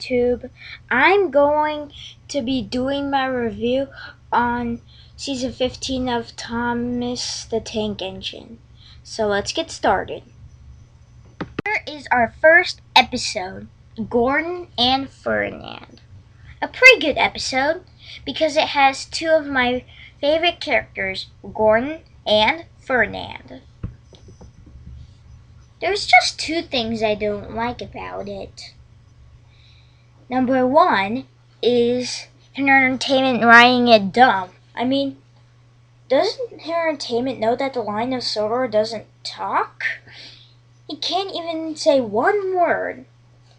YouTube. I'm going to be doing my review on Season 15 of Thomas the Tank Engine. So let's get started. Here is our first episode, Gordon and Ferdinand. A pretty good episode because it has two of my favorite characters, Gordon and Ferdinand. There's just two things I don't like about it. Number one is Entertainment writing it dumb. I mean, doesn't Entertainment know that the Line of Sorrow doesn't talk? He can't even say one word.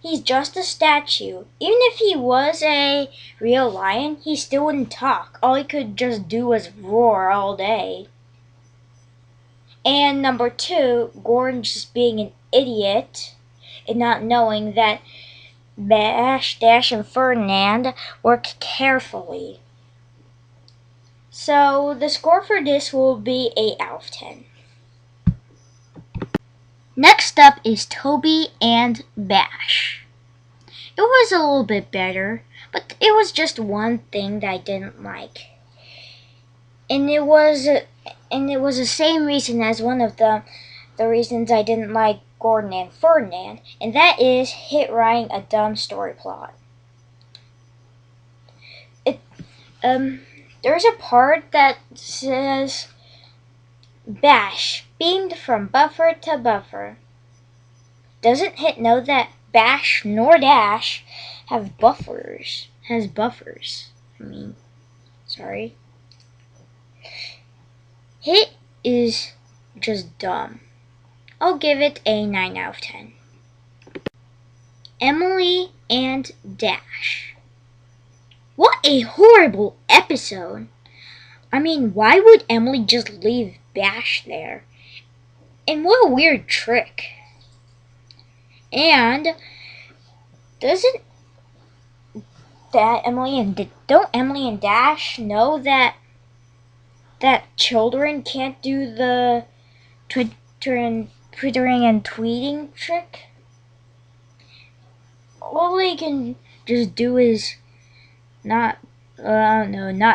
He's just a statue. Even if he was a real lion, he still wouldn't talk. All he could just do was roar all day. And number two, Gordon just being an idiot and not knowing that Bash, Dash, and Ferdinand work carefully. So the score for this will be 8 out of 10. Next up is Toby and Bash. It was a little bit better, but it was just one thing that I didn't like. And it was the same reason as one of the reasons I didn't like Gordon and Ferdinand, and that is Hit writing a dumb story plot. There's a part that says Bash beamed from buffer to buffer. Doesn't Hit know that Bash nor Dash have buffers? Sorry. Hit is just dumb. I'll give it a 9 out of 10. Emily and Dash. What a horrible episode! I mean, why would Emily just leave Bash there? And what a weird trick. And don't Emily and Dash know that children can't do the twittering and tweeting trick? All they can just do is not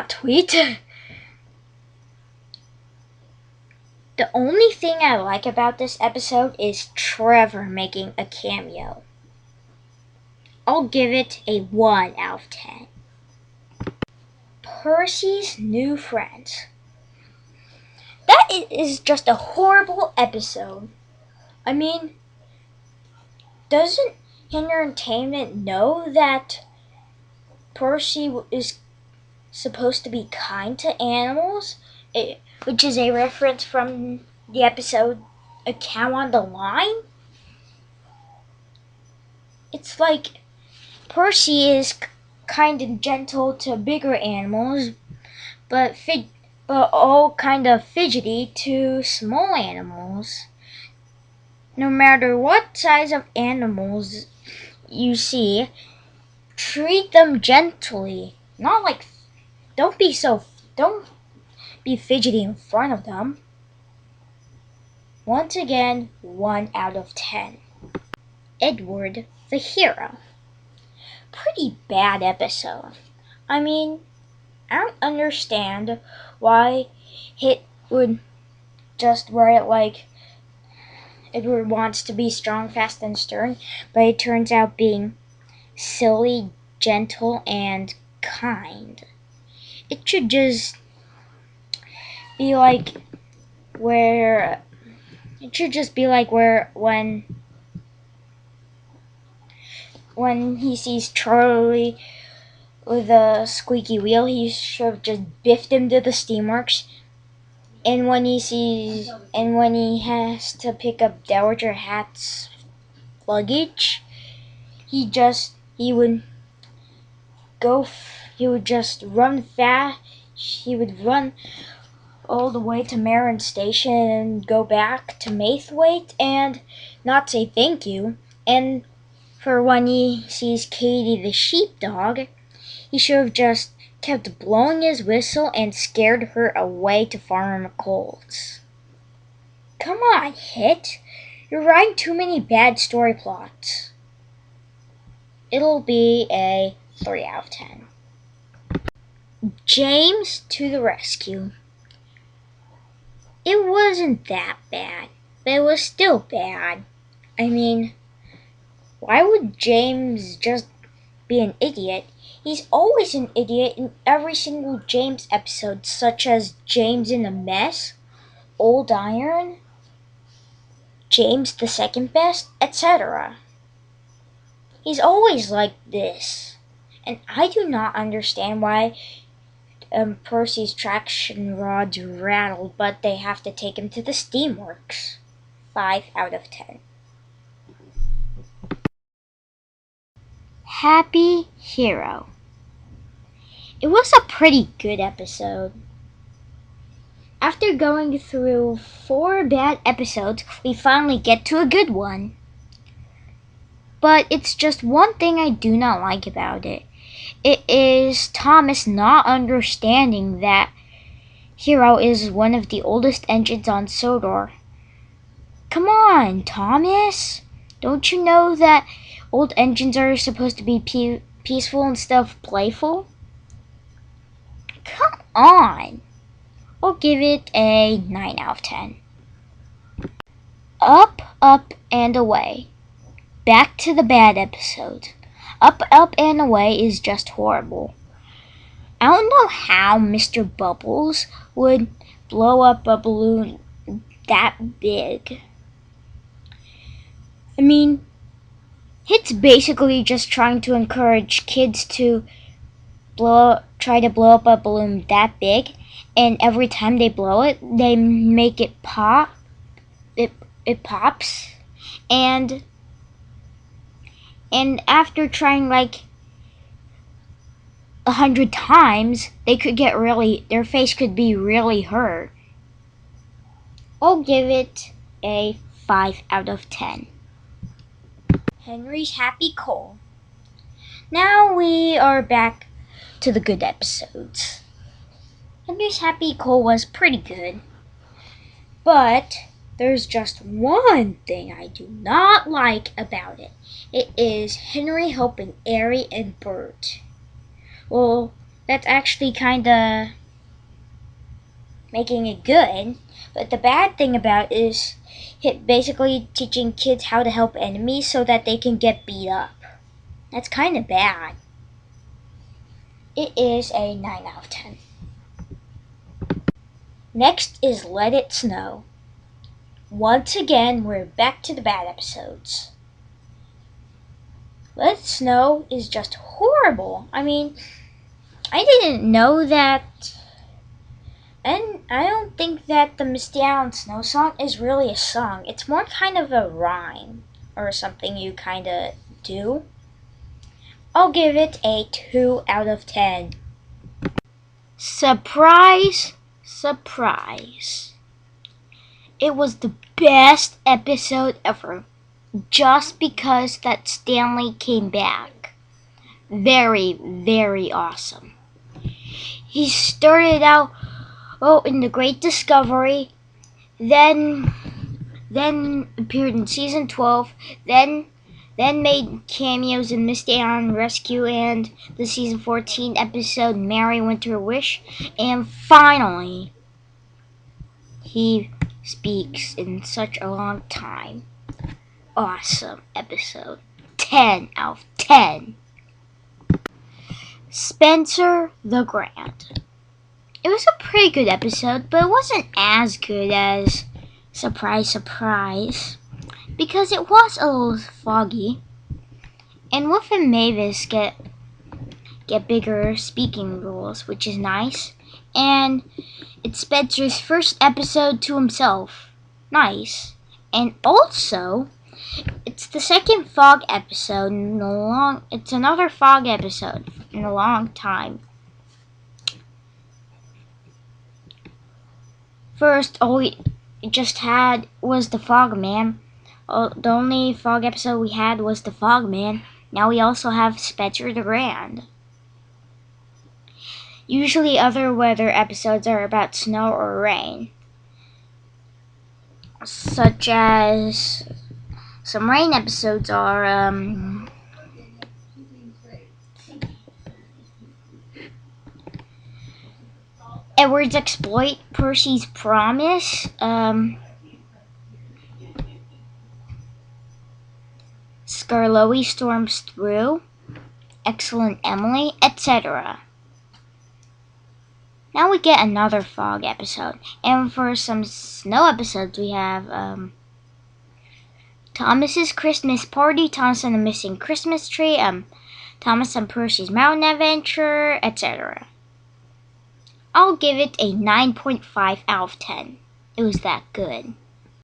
tweet. The only thing I like about this episode is Trevor making a cameo. I'll give it a 1 out of 10. Percy's new friends. That is just a horrible episode. I mean, doesn't Entertainment know that Percy is supposed to be kind to animals? Which is a reference from the episode A Cow on the Line? It's like Percy is kind and gentle to bigger animals, but all kind of fidgety to small animals. No matter what size of animals you see, treat them gently. Not like, don't be fidgety in front of them. Once again, 1 out of 10. Edward the hero. Pretty bad episode. I mean, I don't understand why Hit would just write like Edward wants to be strong, fast, and stern, but it turns out being silly, gentle, and kind. It should just be like where when he sees Charlie with a squeaky wheel, he should have just biffed him to the Steamworks. And when he has to pick up Dowager Hat's luggage, he would just run fast. He would run all the way to Marin Station and go back to Maithwaite and not say thank you. And for when he sees Katie the sheepdog, he should have just kept blowing his whistle and scared her away to Farmer McColl's. Come on, Hit. You're writing too many bad story plots. it'll be a 3 out of 10. James to the rescue. It wasn't that bad, but it was still bad. I mean, why would James just be an idiot? He's always an idiot in every single James episode, such as James in a Mess, Old Iron, James the Second Best, etc. He's always like this. And I do not understand why Percy's traction rods rattled, but they have to take him to the steamworks. 5 out of 10. Happy Hero. It was a pretty good episode. After going through 4 bad episodes, we finally get to a good one. But it's just one thing I do not like about it. It is Thomas not understanding that Hero is one of the oldest engines on Sodor. Come on, Thomas! Don't you know that old engines are supposed to be peaceful instead of playful? Come on! I'll give it a 9 out of 10. Up, Up, and Away. Back to the bad episode. Up, Up, and Away is just horrible. I don't know how Mr. Bubbles would blow up a balloon that big. I mean, it's basically just trying to encourage kids to try to blow up a balloon that big, and every time they blow it, they make it pop. It pops, and after trying like 100 times, their face could be really hurt. I'll give it a 5 out of 10. Henry's Happy Coal. Now we are back to the good episodes. Henry's Happy Coal was pretty good, but there's just one thing I do not like about it. It is Henry helping Ari and Bert. Well, that's actually kinda making it good, but the bad thing about it is basically teaching kids how to help enemies so that they can get beat up. That's kinda bad. It is a 9 out of 10. Next is Let It Snow. Once again, we're back to the bad episodes. Let It Snow is just horrible. I mean, I didn't know that, and I don't think that the Misty Island Snow Song is really a song. It's more kind of a rhyme or something you kind of do. I'll give it a 2 out of 10. Surprise, surprise. It was the best episode ever, just because that Stanley came back. Very, very awesome. He started out in the Great Discovery, then appeared in season 12, then made cameos in Misty Island Rescue and the season 14 episode Merry Winter Wish, and finally he speaks in such a long time. Awesome episode. 10 out of 10. Spencer the Grand. It was a pretty good episode, but it wasn't as good as Surprise, Surprise, because it was a little foggy. And Wolf and Mavis get bigger speaking roles, which is nice. And it's Spencer's first episode to himself. Nice. And also, it's the second fog episode it's another fog episode in a long time. First, all we just had was the Fog Man. The only fog episode we had was the Fog Man. Now we also have Spencer the Grand. Usually other weather episodes are about snow or rain, such as some rain episodes are Edward's exploit, Percy's promise, Scarlowe storms through, excellent Emily, etc. Now we get another fog episode, and for some snow episodes we have Thomas's Christmas Party, Thomas and the Missing Christmas Tree, Thomas and Percy's Mountain Adventure, etc. I'll give it a 9.5 out of 10. It was that good.